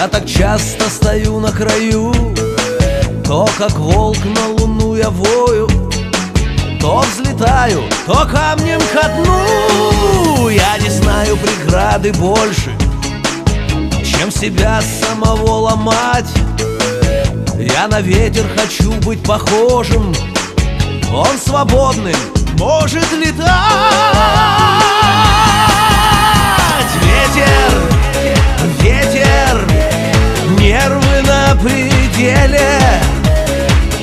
Я так часто стою на краю, то как волк на луну я вою, то взлетаю, то камнем ко дну. Я не знаю преграды больше, чем себя самого ломать. Я на ветер хочу быть похожим, он свободным может летать. Ветер, ветер, нервы на пределе.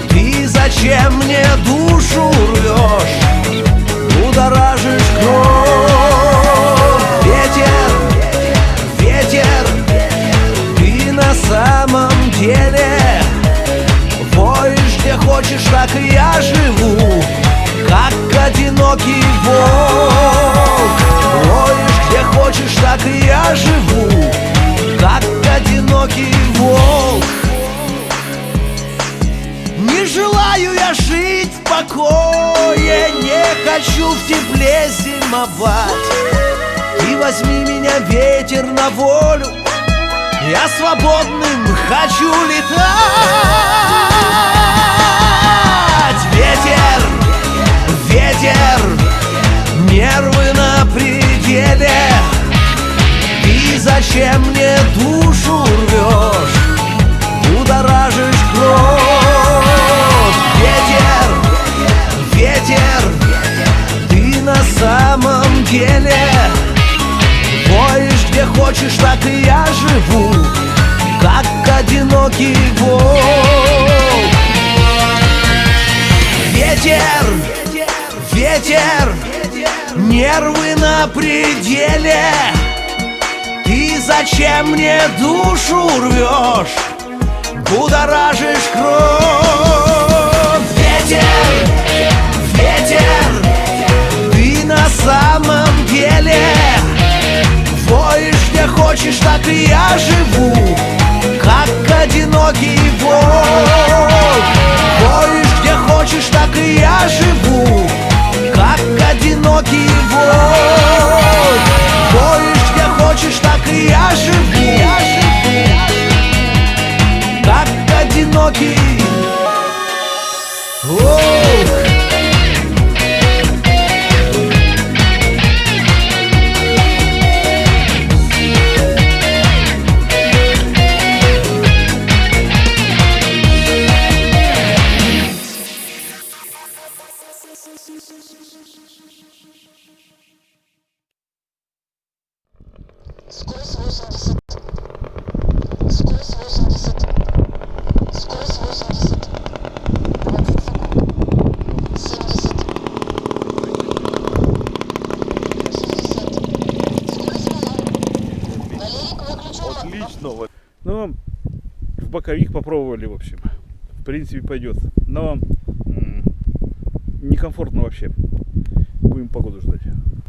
Ты зачем мне душу рвешь, будоражишь кровь? Ветер, ветер, ты на самом деле воешь где хочешь, так и я живу, как одинокий волк. Воешь где хочешь, так и я живу, как одинокий волк. Не желаю я жить в покое, не хочу в тепле зимовать. Ты возьми меня, ветер, на волю, я свободным хочу летать. Ветер, ветер, нервы на пределе. Ты зачем мне душу рвешь, будоражишь кровь? Ветер, ветер, ты на самом деле воешь где хочешь, так и я живу, как одинокий волк. Ветер, ветер, нервы на пределе. Ты зачем мне душу рвешь, будоражишь кровь? Ветер, ветер, ты на самом деле воешь где хочешь, так и я живу, как одинокий волк. Воешь где хочешь, так и я живу, как одинокий волк. Воешь где хочешь, так и я живу, как одинокий волк. Скорость 80. Скорость 80. Скорость 80. 20 секунд. 70. 60. Скорость была. Валерик, выключил мотор. Отлично. Ну, в боковик попробовали, в общем. В принципе, пойдет. Но некомфортно вообще. Будем погоду ждать.